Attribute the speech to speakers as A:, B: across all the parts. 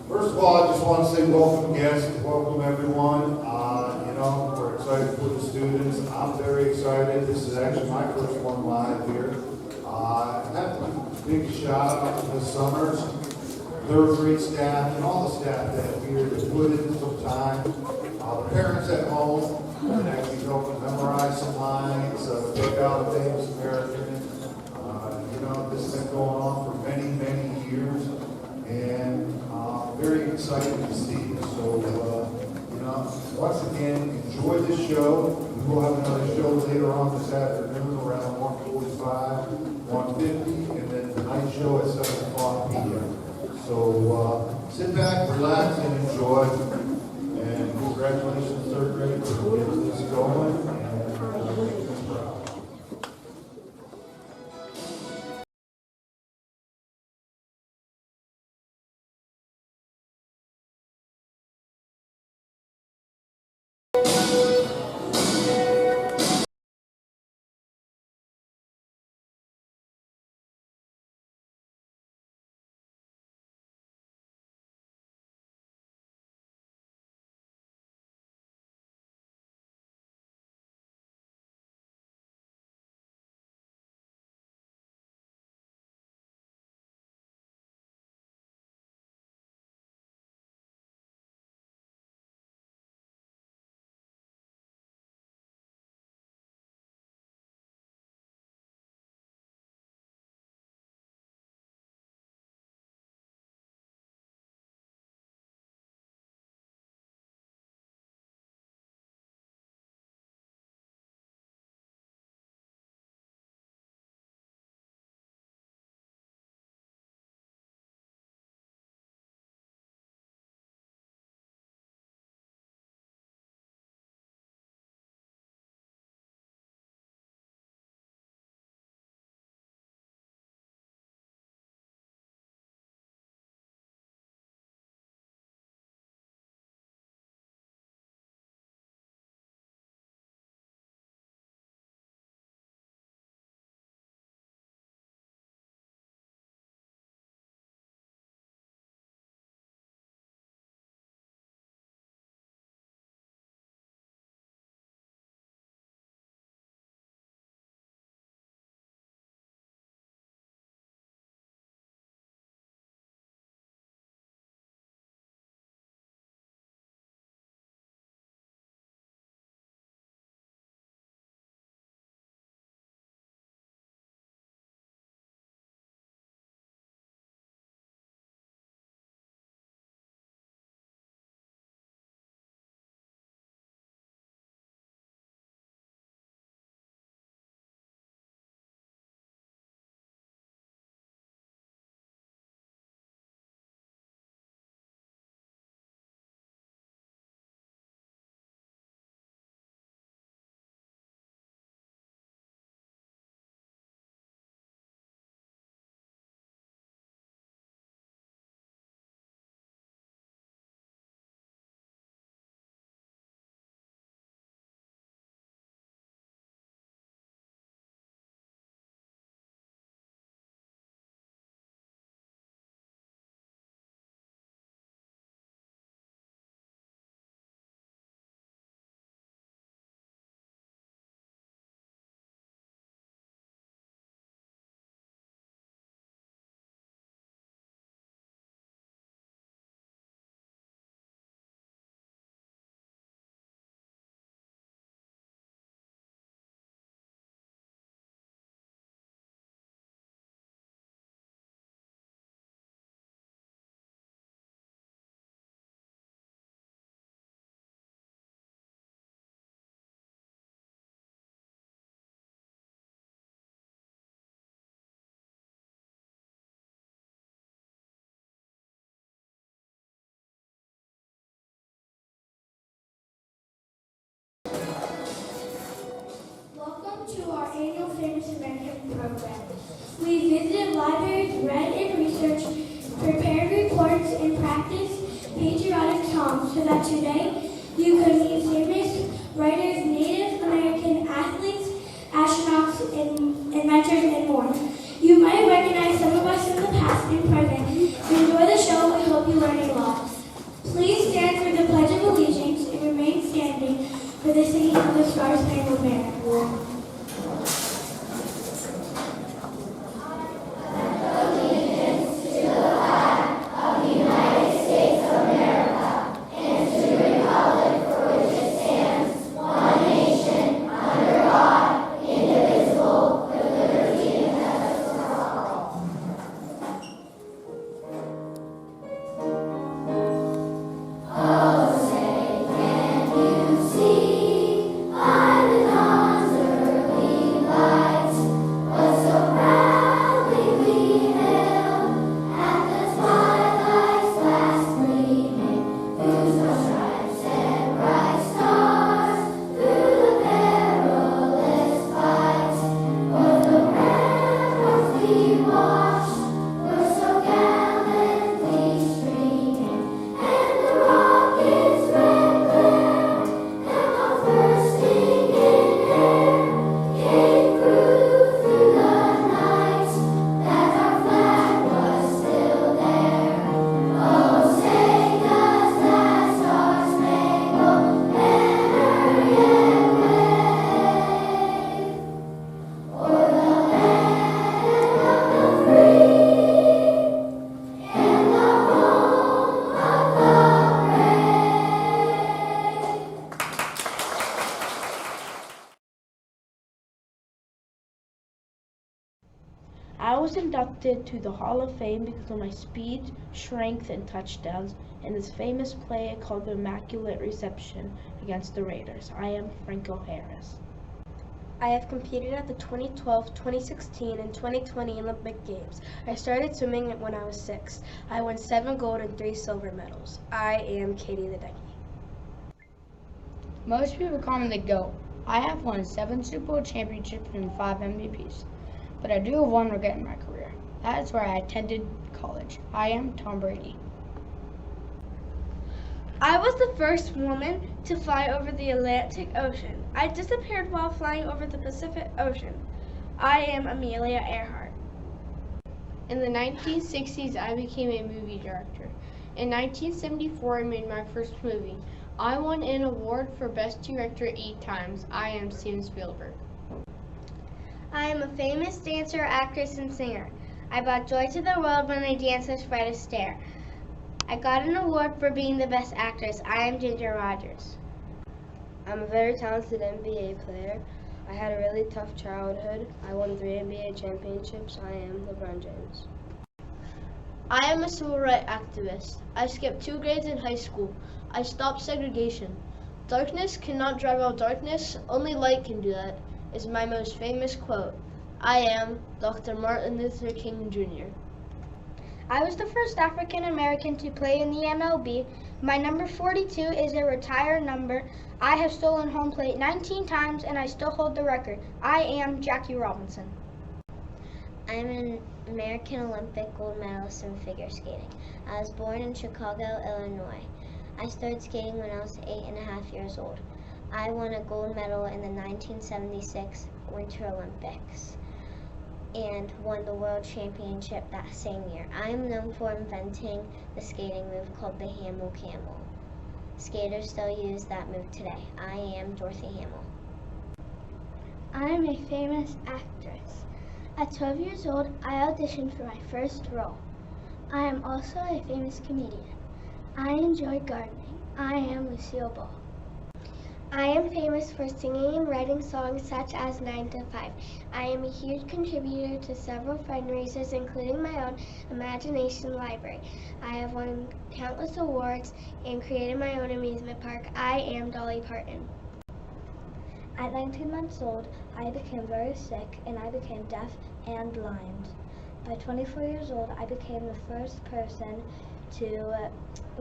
A: First of all, I just want to say welcome guests, welcome everyone. We're excited for the students. I'm very excited. This is actually my first one live here. I have a big shout out to the Summers, third grade staff, and all the staff that are here that put in some time. The parents at home that actually help them memorize some lines, pick out a famous American. This has been going on for many, many years, and very excited to see it. So, once again, enjoy this show. We will have another show later on this afternoon around 1:45, 1:50, and then the night show at 7 o'clock p.m. So sit back, relax, and enjoy. And congratulations, third grade, for getting this going. And make them proud.
B: To our annual Famous American program. We visited libraries, read and researched, prepared reports, and practiced patriotic songs so that today you could meet famous writers, Native American athletes, astronauts, inventors, and more. You might recognize some of us in the past and present. Enjoy the show. We hope you learn a lot.
C: I was inducted to the Hall of Fame because of my speed, strength, and touchdowns in this famous play called the Immaculate Reception against the Raiders. I am Franco Harris.
D: I have competed at the 2012, 2016, and 2020 Olympic Games. I started swimming when I was 6. I won 7 gold and 3 silver medals. I am Katie Ledecky.
E: Most people call me the GOAT. I have won 7 Super Bowl championships and 5 MVPs. But I do have one regret in my career. That is where I attended college. I am Tom Brady.
B: I was the first woman to fly over the Atlantic Ocean. I disappeared while flying over the Pacific Ocean. I am Amelia Earhart.
F: In the 1960s, I became a movie director. In 1974, I made my first movie. I won an award for Best Director 8 times. I am Steven Spielberg.
B: I am a famous dancer, actress, and singer. I brought joy to the world when I danced with Fred Astaire. I got an award for being the best actress. I am Ginger Rogers.
D: I'm a very talented NBA player. I had a really tough childhood. I won 3 NBA championships. I am LeBron James.
F: I am a civil rights activist. I skipped 2 grades in high school. I stopped segregation. Darkness cannot drive out darkness. Only light can do that, is my most famous quote. I am Dr. Martin Luther King Jr.
B: I was the first African American to play in the MLB. My number 42 is a retired number. I have stolen home plate 19 times and I still hold the record. I am Jackie Robinson.
G: I'm an American Olympic gold medalist in figure skating. I was born in Chicago, Illinois. I started skating when I was 8.5 years old. I won a gold medal in the 1976 Winter Olympics and won the World Championship that same year. I am known for inventing the skating move called the Hamill Camel. Skaters still use that move today. I am Dorothy Hamill.
B: I am a famous actress. At 12 years old, I auditioned for my first role. I am also a famous comedian. I enjoy gardening. I am Lucille Ball. I am famous for singing and writing songs such as 9 to 5. I am a huge contributor to several fundraisers, including my own Imagination Library. I have won countless awards and created my own amusement park. I am Dolly Parton. At 19 months old, I became very sick and I became deaf and blind. By 24 years old, I became the first person to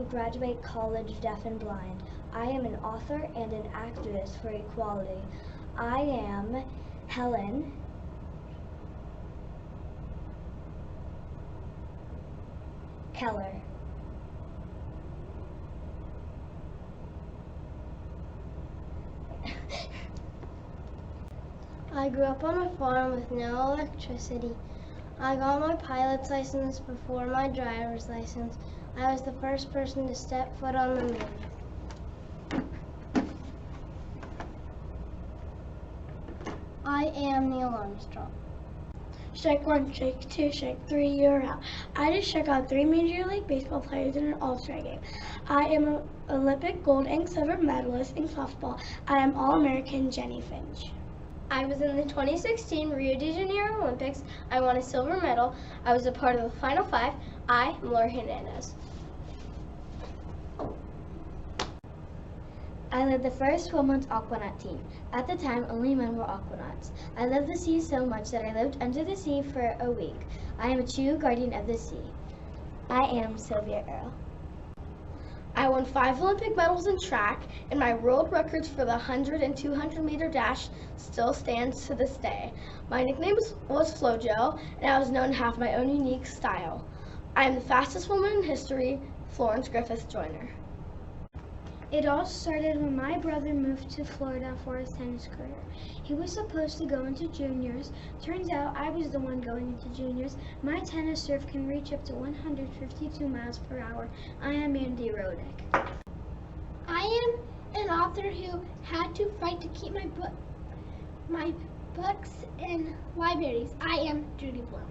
B: graduate college deaf and blind. I am an author and an activist for equality. I am Helen Keller.
D: I grew up on a farm with no electricity. I got my pilot's license before my driver's license. I was the first person to step foot on the moon. I am Neil Armstrong.
B: Shake 1, shake 2, shake 3, you're out. I just shook out 3 Major League Baseball players in an All-Star game. I am an Olympic gold and silver medalist in softball. I am All-American Jenny Finch.
D: I was in the 2016 Rio de Janeiro Olympics. I won a silver medal. I was a part of the Final 5. I am Laura Hernandez.
B: I led the first women's aquanaut team. At the time, only men were aquanauts. I love the sea so much that I lived under the sea for a week. I am a true guardian of the sea. I am Sylvia Earle.
D: I won 5 Olympic medals in track, and my world records for the 100 and 200 meter dash still stands to this day. My nickname was Flojo, and I was known to have my own unique style. I am the fastest woman in history, Florence Griffith Joyner.
B: It all started when my brother moved to Florida for his tennis career. He was supposed to go into juniors. Turns out I was the one going into juniors. My tennis serve can reach up to 152 miles per hour. I am Andy Rodick.
H: I am an author who had to fight to keep my books in libraries. I am Judy Bloom.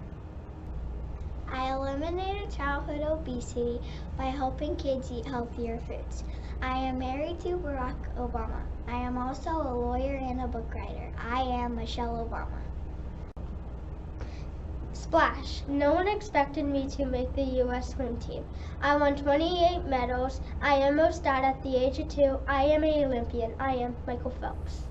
G: I eliminated childhood obesity by helping kids eat healthier foods. I am married to Barack Obama. I am also a lawyer and a book writer. I am Michelle Obama.
I: Splash! No one expected me to make the U.S. swim team. I won 28 medals. I almost died at the age of 2. I am an Olympian. I am Michael Phelps.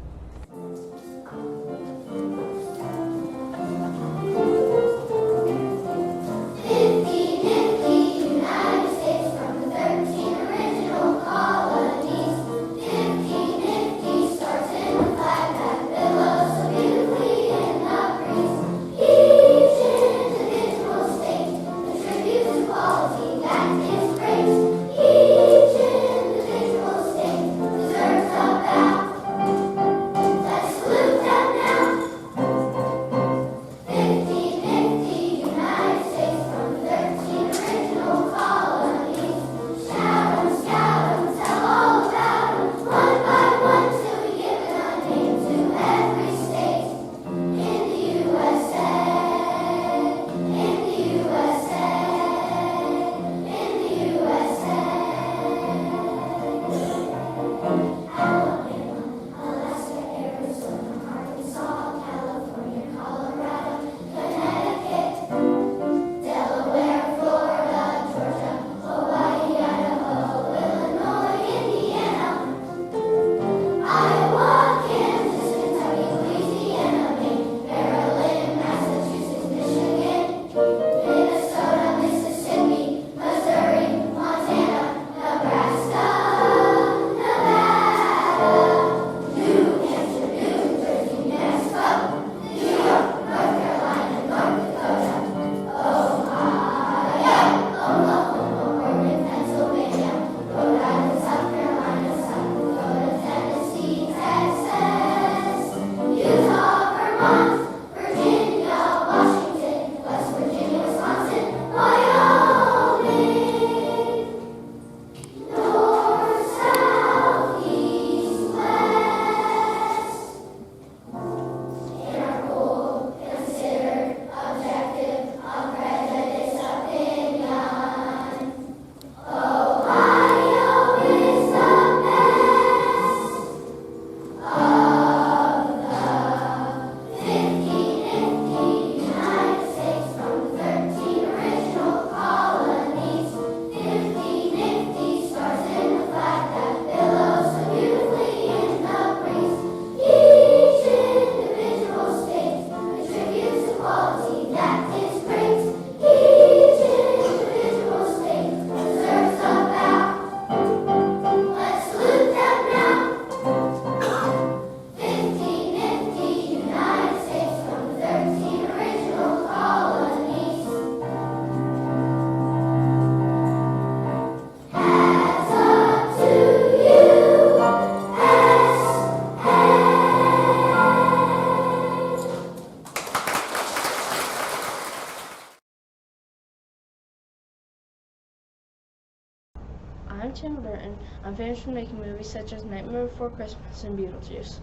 C: I'm Tim Burton. I'm famous for making movies such as Nightmare Before Christmas and Beetlejuice.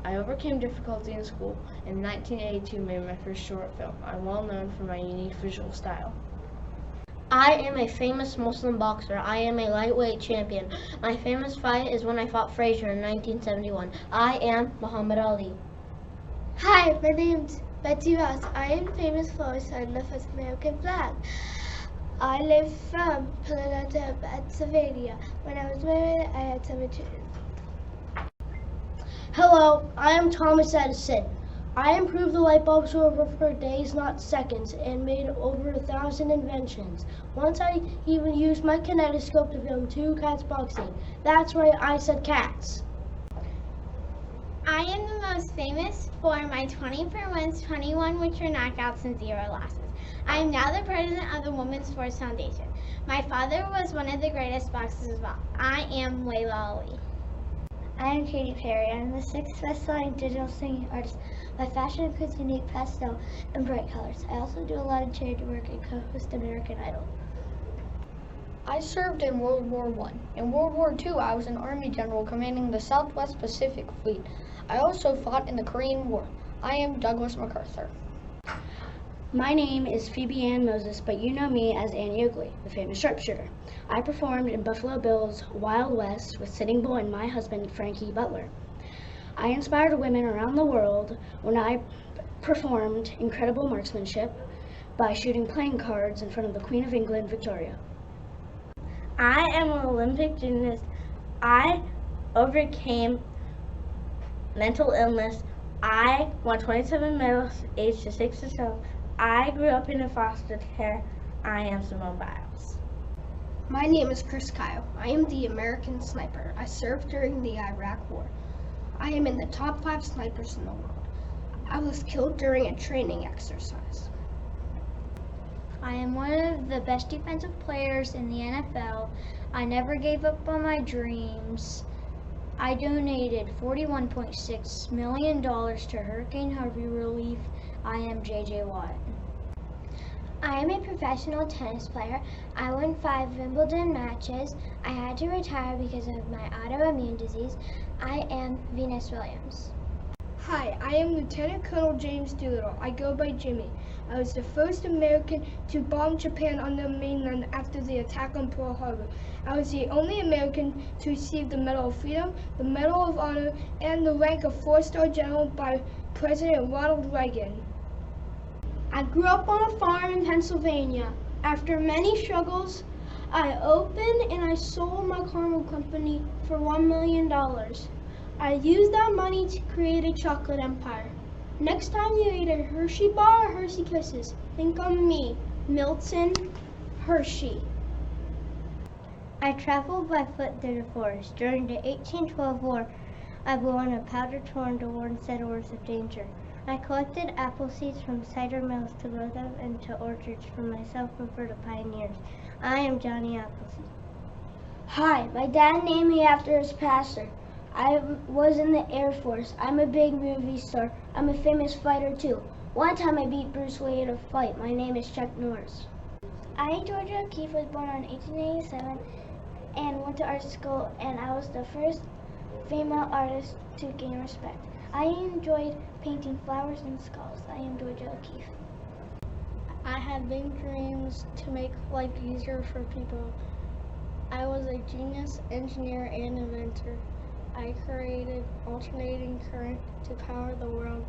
C: I overcame difficulty in school and in 1982 made my first short film. I'm well known for my unique visual style.
F: I am a famous Muslim boxer. I am a lightweight champion. My famous fight is when I fought Frazier in 1971. I am Muhammad Ali.
H: Hi, my name's Betsy Ross. I am famous for starting the first American flag. I live from Philadelphia, Pennsylvania. When I was married, I had 7 children.
F: Hello, I am Thomas Edison. I improved the light bulbs over for days, not seconds, and made over 1,000 inventions. Once I even used my kinetoscope to film 2 cats boxing. That's right, I said cats.
H: I am the most famous for my 20 wins, 21 which were knockouts, and 0 losses. I am now the president of the Women's Sports Foundation. My father was one of the greatest boxers as well. I am Layla Ali.
I: I am Katy Perry. I am the 6th best-selling digital singing artist. My fashion includes unique pastel and bright colors. I also do a lot of charity work and co-host American Idol.
E: I served in World War I. In World War II, I was an Army general commanding the Southwest Pacific Fleet. I also fought in the Korean War. I am Douglas MacArthur.
J: My name is Phoebe Ann Moses, but you know me as Annie Oakley, the famous sharpshooter. I performed in Buffalo Bill's Wild West with Sitting Bull and my husband, Frankie Butler. I inspired women around the world when I performed incredible marksmanship by shooting playing cards in front of the Queen of England, Victoria.
D: I am an Olympic gymnast. I overcame mental illness. I won 27 medals aged 6 to 12. I grew up in a foster care. I am Simone Biles.
K: My name is Chris Kyle. I am the American sniper. I served during the Iraq War. I am in the top 5 snipers in the world. I was killed during a training exercise.
I: I am one of the best defensive players in the NFL. I never gave up on my dreams. I donated $41.6 million to Hurricane Harvey relief. I am JJ Watt.
G: I am a professional tennis player. I won 5 Wimbledon matches. I had to retire because of my autoimmune disease. I am Venus Williams.
K: Hi, I am Lieutenant Colonel James Doolittle. I go by Jimmy. I was the first American to bomb Japan on the mainland after the attack on Pearl Harbor. I was the only American to receive the Medal of Freedom, the Medal of Honor, and the rank of 4-star general by President Ronald Reagan.
D: I grew up on a farm in Pennsylvania. After many struggles, I opened and I sold my caramel company for $1 million. I used that money to create a chocolate empire. Next time you eat a Hershey bar or Hershey Kisses, think of me, Milton Hershey.
I: I traveled by foot through the forest. During the 1812 war, I blew on a powder horn to warn settlers of danger. I collected apple seeds from cider mills to grow them into orchards for myself and for the pioneers. I am Johnny Appleseed.
J: Hi, my dad named me after his pastor. I was in the Air Force. I'm a big movie star. I'm a famous fighter too. One time I beat Bruce Lee in a fight. My name is Chuck Norris.
I: I, Georgia O'Keeffe, was born in 1887 and went to art school, and I was the first female artist to gain respect. I enjoyed painting flowers and skulls. I am Georgia O'Keeffe.
D: I had big dreams to make life easier for people. I was a genius engineer and inventor. I created alternating current to power the world.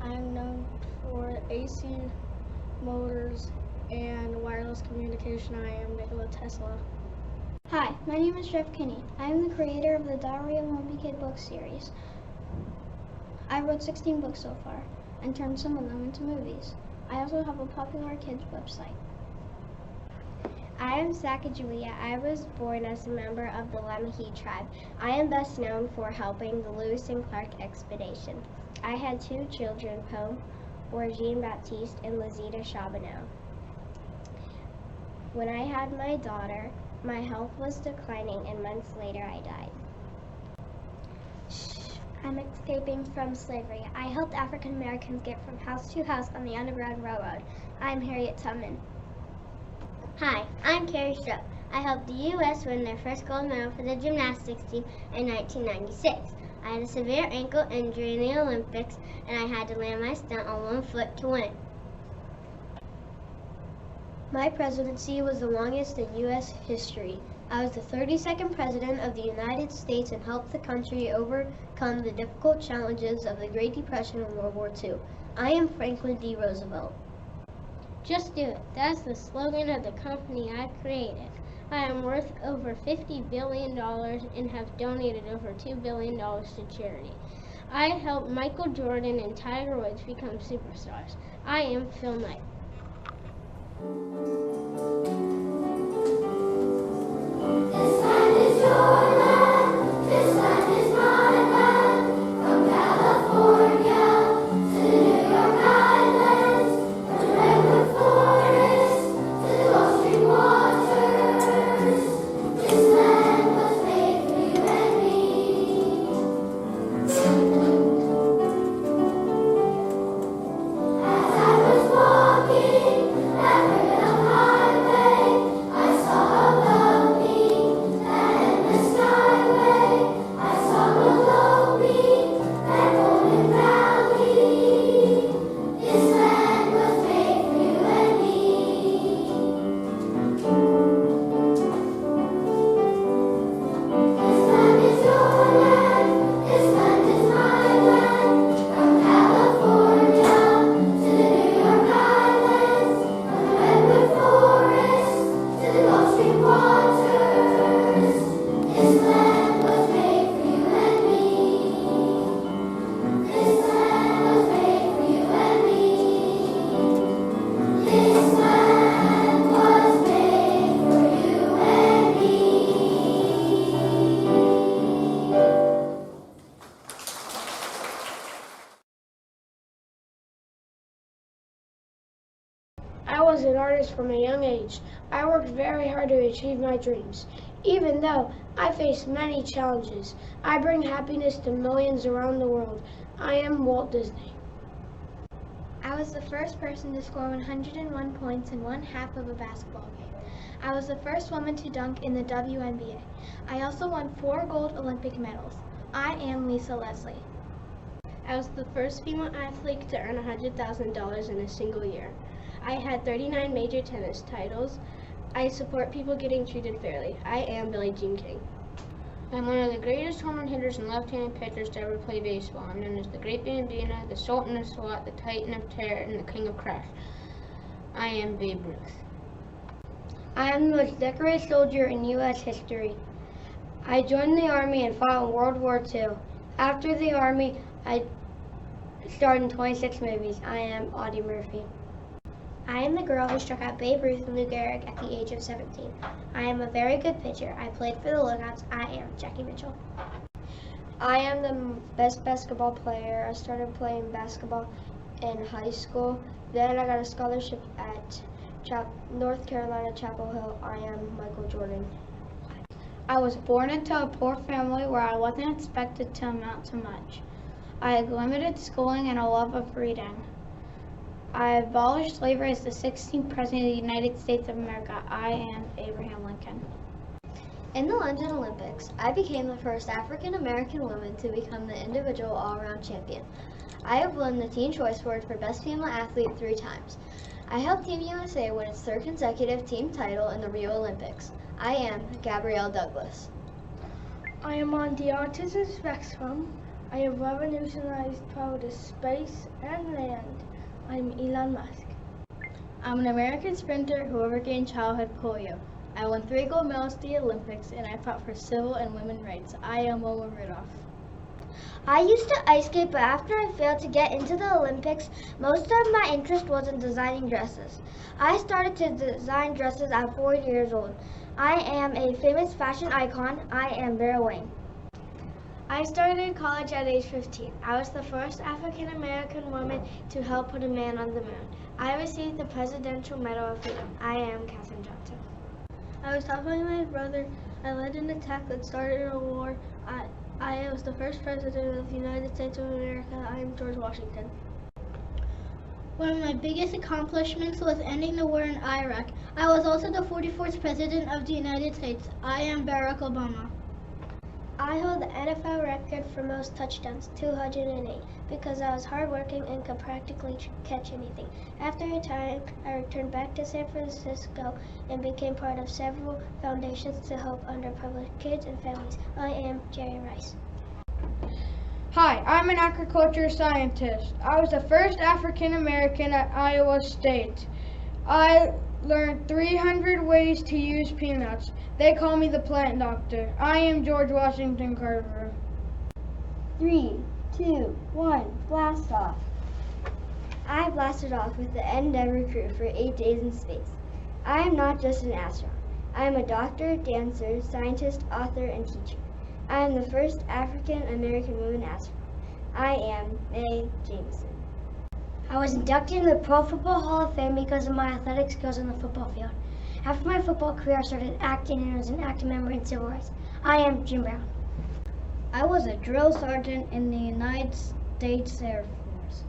D: I am known for AC motors and wireless communication. I am Nikola Tesla.
I: Hi, my name is Jeff Kinney. I am the creator of the Diary of a Wimpy Kid book series. I wrote 16 books so far and turned some of them into movies. I also have a popular kids website.
G: I am Sacagawea. I was born as a member of the Lemhi tribe. I am best known for helping the Lewis and Clark expedition. I had 2 children, Poe or Jean-Baptiste and Lizita Charbonneau. When I had my daughter, my health was declining and months later I died.
I: I'm escaping from slavery. I helped African Americans get from house to house on the Underground Railroad. I'm Harriet Tubman.
G: Hi, I'm Carrie Strupp. I helped the U.S. win their first gold medal for the gymnastics team in 1996. I had a severe ankle injury in the Olympics, and I had to land my stunt on one foot to win. My presidency was the longest in U.S. history. I was the 32nd President of the United States and helped the country overcome the difficult challenges of the Great Depression and World War II. I am Franklin D. Roosevelt.
I: Just do it. That's the slogan of the company I created. I am worth over $50 billion and have donated over $2 billion to charity. I helped Michael Jordan and Tiger Woods become superstars. I am Phil Knight.
L: I was an artist from a young age. I worked very hard to achieve my dreams. Even though I faced many challenges, I bring happiness to millions around the world. I am Walt Disney.
H: I was the first person to score 101 points in one half of a basketball game. I was the first woman to dunk in the WNBA. I also won 4 gold Olympic medals. I am Lisa Leslie.
M: I was the first female athlete to earn $100,000 in a single year. I had 39 major tennis titles. I support people getting treated fairly. I am Billie Jean King.
C: I'm one of the greatest home run hitters and left-handed pitchers to ever play baseball. I'm known as the Great Bambino, the Sultan of SWAT, the Titan of Terror, and the King of Crash. I am Babe Ruth.
E: I am the most decorated soldier in U.S. history. I joined the Army and fought in World War II. After the Army, I starred in 26 movies. I am Audie Murphy.
I: I am the girl who struck out Babe Ruth and Lou Gehrig at the age of 17. I am a very good pitcher. I played for the Lookouts. I am Jackie Mitchell.
N: I am the best basketball player. I started playing basketball in high school. Then I got a scholarship at North Carolina Chapel Hill. I am Michael Jordan.
E: I was born into a poor family where I wasn't expected to amount to much. I had limited schooling and a love of reading. I abolished slavery as the 16th President of the United States of America. I am Abraham Lincoln.
G: In the London Olympics, I became the first African American woman to become the individual all-around champion. I have won the Teen Choice Award for Best Female Athlete 3 times. I helped Team USA win its 3rd consecutive team title in the Rio Olympics. I am Gabrielle Douglas.
L: I am on the autism spectrum. I have revolutionized travel to space and land. I'm Elon Musk.
J: I'm an American sprinter who overcame childhood polio. I won 3 gold medals at the Olympics, and I fought for civil and women's rights. I am Wilma Rudolph.
I: I used to ice skate, but after I failed to get into the Olympics, most of my interest was in designing dresses. I started to design dresses at 4 years old. I am a famous fashion icon. I am Vera Wang.
H: I started college at age 15. I was the first African American woman to help put a man on the moon. I received the Presidential Medal of Freedom. I am Katherine Johnson.
M: I was taught by my brother. I led an attack that started a war. I was the first president of the United States of America. I am George Washington.
H: One of my biggest accomplishments was ending the war in Iraq. I was also the 44th President of the United States. I am Barack Obama.
I: I hold the NFL record for most touchdowns, 208, because I was hardworking and could practically catch anything. After retiring, I returned back to San Francisco and became part of several foundations to help underprivileged kids and families. I am Jerry Rice.
L: Hi, I'm an agriculture scientist. I was the first African American at Iowa State. I learned 300 ways to use peanuts. They call me the plant doctor. I am George Washington Carver.
I: 3, 2, 1, blast off. I blasted off with the Endeavour crew for 8 days in space. I am not just an astronaut. I am a doctor, dancer, scientist, author, and teacher. I am the first African American woman astronaut. I am Mae Jameson. I was inducted in the Pro Football Hall of Fame because of my athletic skills on the football field. After my football career, I started acting and was an active member in civil rights. I am Jim Brown.
J: I was a drill sergeant in the United States Air Force,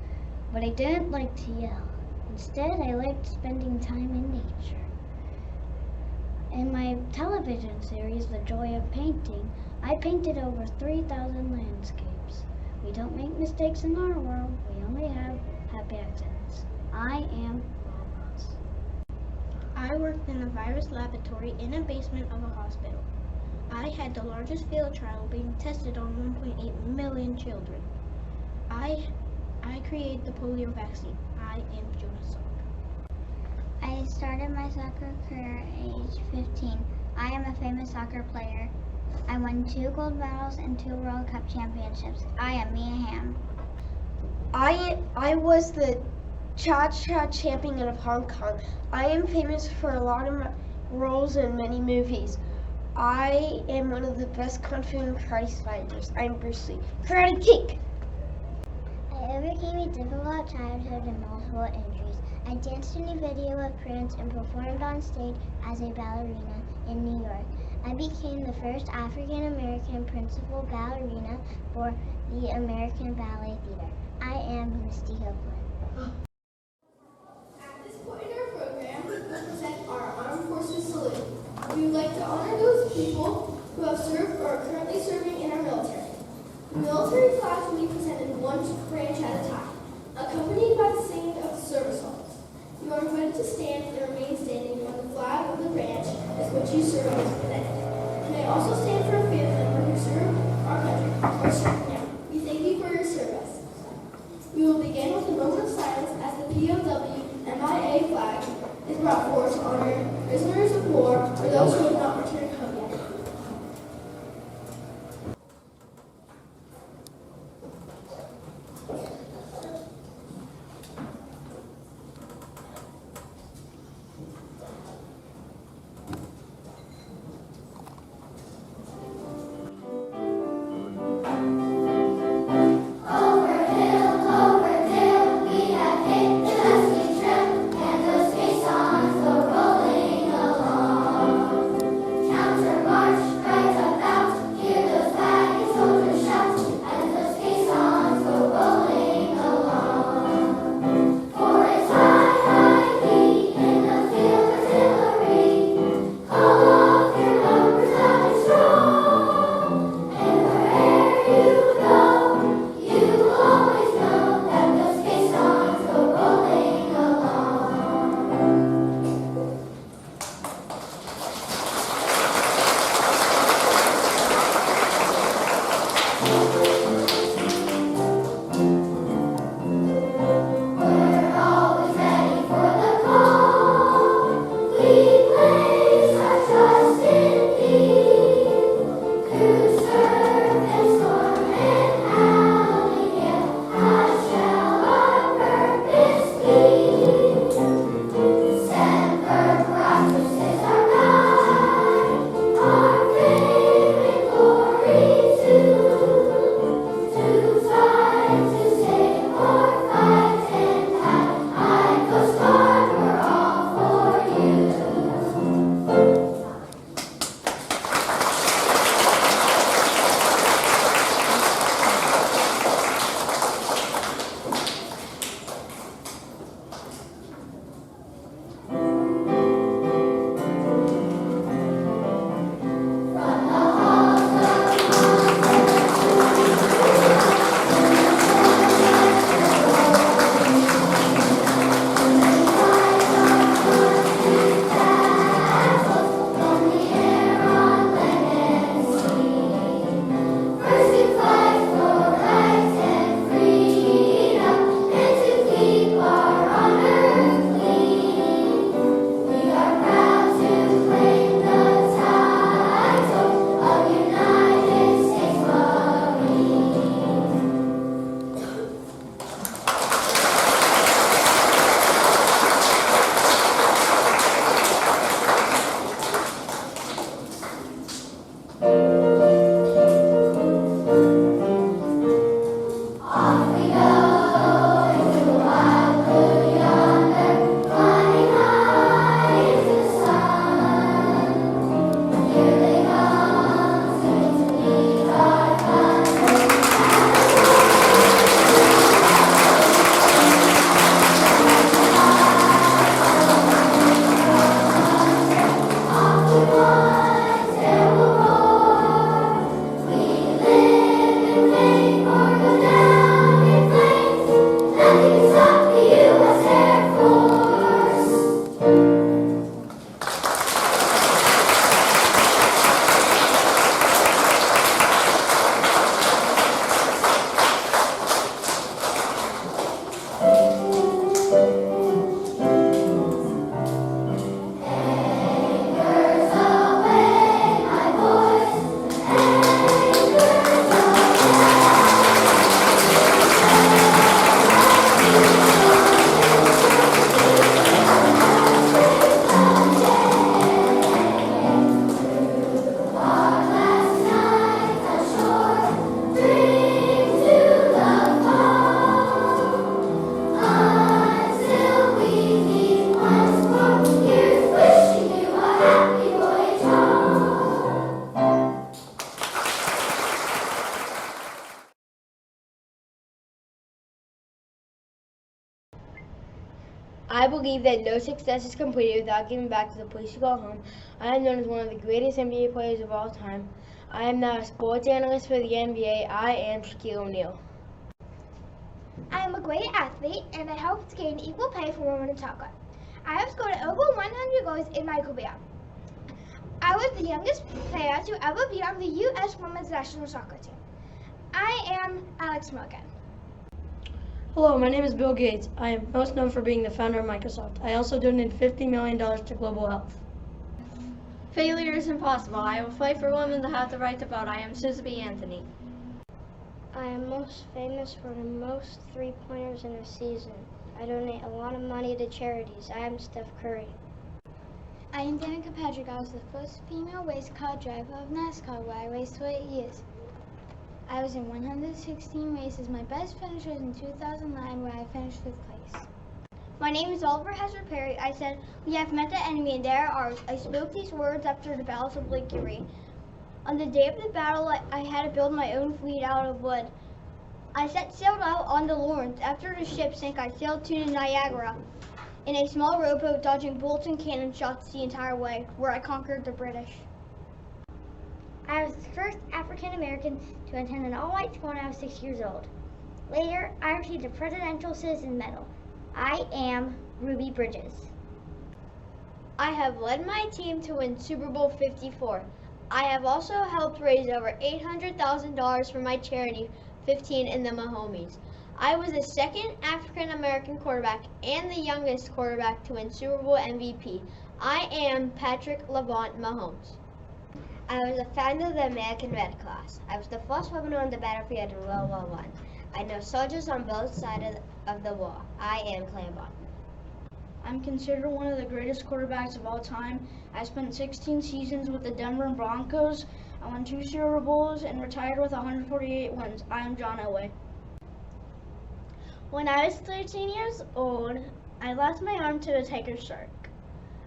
J: but I didn't like to yell. Instead, I liked spending time in nature. In my television series, The Joy of Painting, I painted over 3,000 landscapes. We don't make mistakes in our world, we only have happy accidents. I am Bob Ross.
H: I worked in a virus laboratory in a basement of a hospital. I had the largest field trial being tested on 1.8 million children. I created the polio vaccine. I am Jonas Salk.
I: I started my soccer career at age 15. I am a famous soccer player. I won 2 gold medals and 2 World Cup championships. I am Mia Hamm.
N: I was the Cha-Cha champion of Hong Kong. I am famous for a lot of roles in many movies. I am one of the best kung fu and karate fighters. I'm Bruce Lee. Karate kick!
I: I am
G: overcame a difficult childhood and multiple injuries. I danced in a video with Prince and performed on stage as a ballerina in New York. I became the first African American principal ballerina for the American Ballet Theater. I am Misty Hilton.
B: At this point in our program, we present our Armed Forces Salute. We would like to honor those people who have served or are currently serving in our military. The military flags will be presented one branch at a time, accompanied by the singing of service songs. You are invited to stand and remain standing when the flag of the branch is which you serve is presented. You may also stand for a family member who served our country or served now. We thank you for your service. We will begin with a moment of silence as the POW MIA flag is brought forward to honor prisoners of war or those who have not returned home yet.
O: I believe that no success is completed without giving back to the place you call home. I am known as one of the greatest NBA players of all time. I am now a sports analyst for the NBA. I am Shaquille O'Neal.
H: I am a great athlete, and I hope to gain equal pay for women in soccer. I have scored over 100 goals in my career. I was the youngest player to ever be on the U.S. women's national soccer team. I am Alex Morgan.
P: Hello, my name is Bill Gates. I am most known for being the founder of Microsoft. I also donated $50 million to global health.
Q: Failure is impossible. I will fight for women to have the right to vote. I am Susan B. Anthony.
I: I am most famous for the most three-pointers in a season. I donate a lot of money to charities. I am Steph Curry.
H: I am Danica Patrick. I was the first female race car driver of NASCAR, where I raced for 8 years. I was in 116 races. My best finish was in 2009, where I finished 5th place.
R: My name is Oliver Hazard Perry. I said, "We have met the enemy and they are ours." I spoke these words after the battles of Lake Erie. On the day of the battle, I had to build my own fleet out of wood. I set sail out on the Lawrence. After the ship sank, I sailed to the Niagara in a small rowboat, dodging bullets and cannon shots the entire way, where I conquered the British.
S: I was the first African American to attend an all-white school when I was 6 years old. Later, I received a Presidential Citizen Medal. I am Ruby Bridges.
R: I have led my team to win Super Bowl 54. I have also helped raise over $800,000 for my charity, 15 in the Mahomies. I was the second African American quarterback and the youngest quarterback to win Super Bowl MVP. I am Patrick Lavont Mahomes.
G: I was a founder of the American Red Cross. I was the first woman on the battlefield in World War I. I know soldiers on both sides of the war. I am Claire Barton.
C: I'm considered one of the greatest quarterbacks of all time. I spent 16 seasons with the Denver Broncos. I won 2 Super Bowls and retired with 148 wins. I am John Elway.
R: When I was 13 years old, I lost my arm to a tiger shark.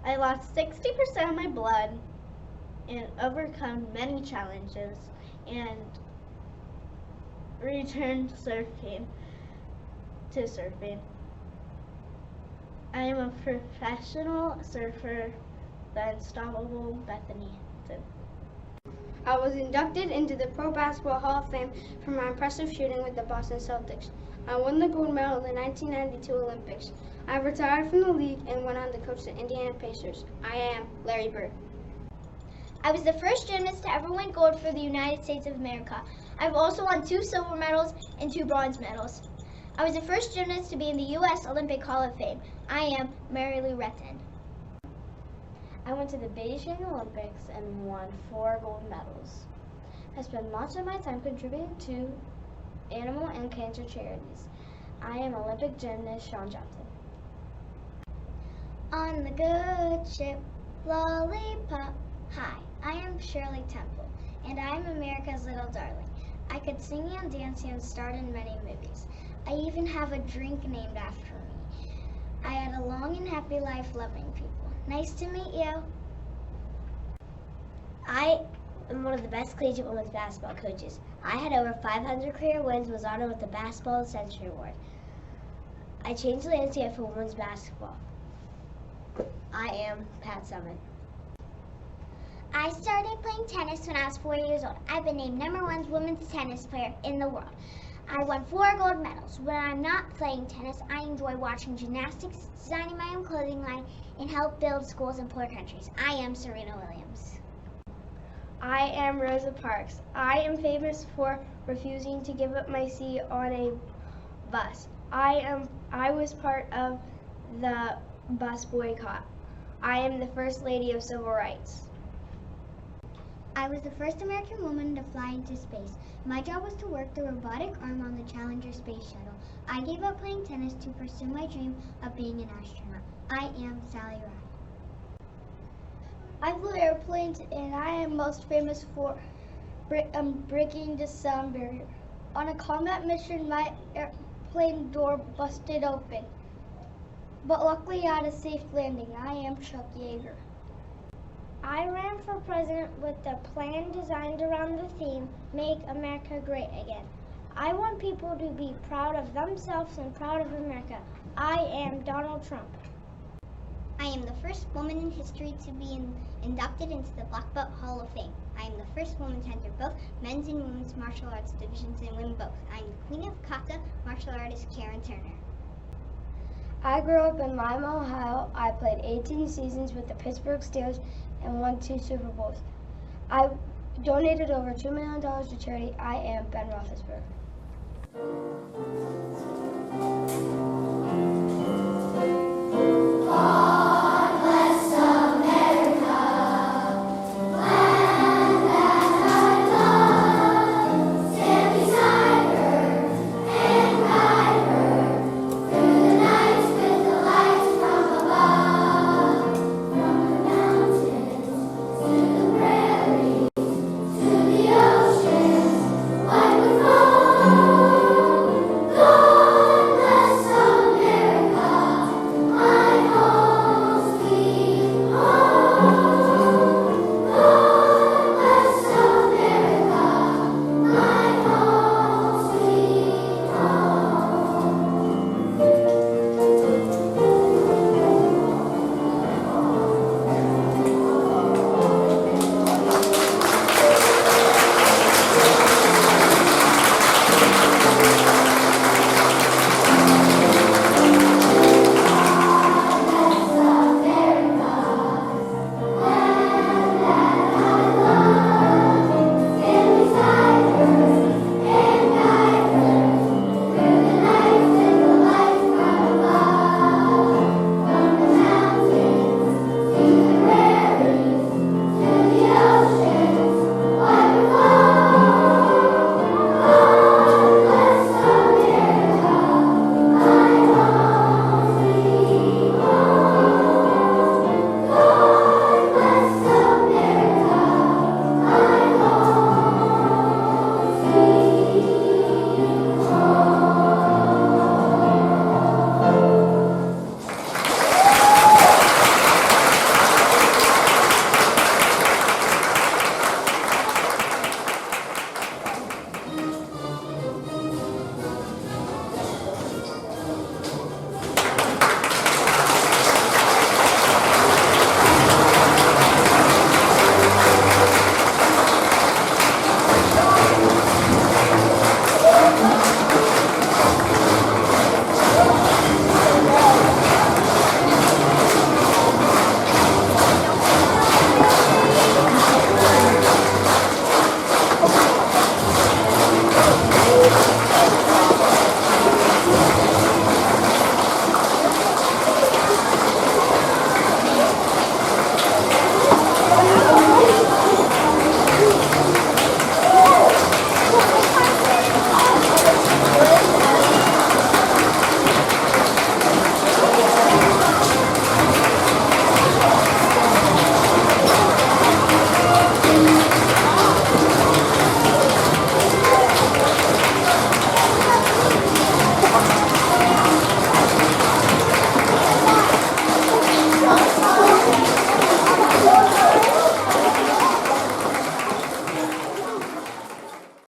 R: I lost 60% of my blood and overcome many challenges and returned to surfing. I am a professional surfer, the unstoppable Bethany.
K: I was inducted into the Pro Basketball Hall of Fame for my impressive shooting with the Boston Celtics. I won the gold medal in the 1992 Olympics. I retired from the league and went on to coach the Indiana Pacers. I am Larry Bird.
R: I was the first gymnast to ever win gold for the United States of America. I've also won 2 silver medals and 2 bronze medals. I was the first gymnast to be in the U.S. Olympic Hall of Fame. I am Mary Lou Retton.
C: I went to the Beijing Olympics and won 4 gold medals. I spend much of my time contributing to animal and cancer charities. I am Olympic gymnast Shawn Johnson.
S: On the good ship, Lollipop. Hi, I am Shirley Temple, and I'm America's little darling. I could sing and dance and starred in many movies. I even have a drink named after me. I had a long and happy life loving people. Nice to meet you.
G: I am one of the best collegiate women's basketball coaches. I had over 500 career wins, was honored with the Basketball of the Century Award. I changed the landscape for women's basketball. I am Pat Summitt.
S: I started playing tennis when I was 4 years old. I've been named #1 women's tennis player in the world. I won 4 gold medals. When I'm not playing tennis, I enjoy watching gymnastics, designing my own clothing line, and help build schools in poor countries. I am Serena Williams.
R: I am Rosa Parks. I am famous for refusing to give up my seat on a bus. I was part of the bus boycott. I am the First Lady of Civil Rights.
S: I was the first American woman to fly into space. My job was to work the robotic arm on the Challenger space shuttle. I gave up playing tennis to pursue my dream of being an astronaut. I am Sally Ride.
R: I flew airplanes, and I am most famous for breaking the sound barrier. On a combat mission, my airplane door busted open, but luckily I had a safe landing. I am Chuck Yeager.
S: I ran for president with a plan designed around the theme, Make America Great Again.
R: I want people to be proud of themselves and proud of America. I am Donald Trump.
S: I am the first woman in history to be inducted into the Black Belt Hall of Fame. I am the first woman to enter both men's and women's martial arts divisions and win both. I am the Queen of Kata martial artist Karen Turner.
D: I grew up in Lima, Ohio. I played 18 seasons with the Pittsburgh Steelers and won 2 Super Bowls. I donated over $2 million to charity. I am Ben Roethlisberger.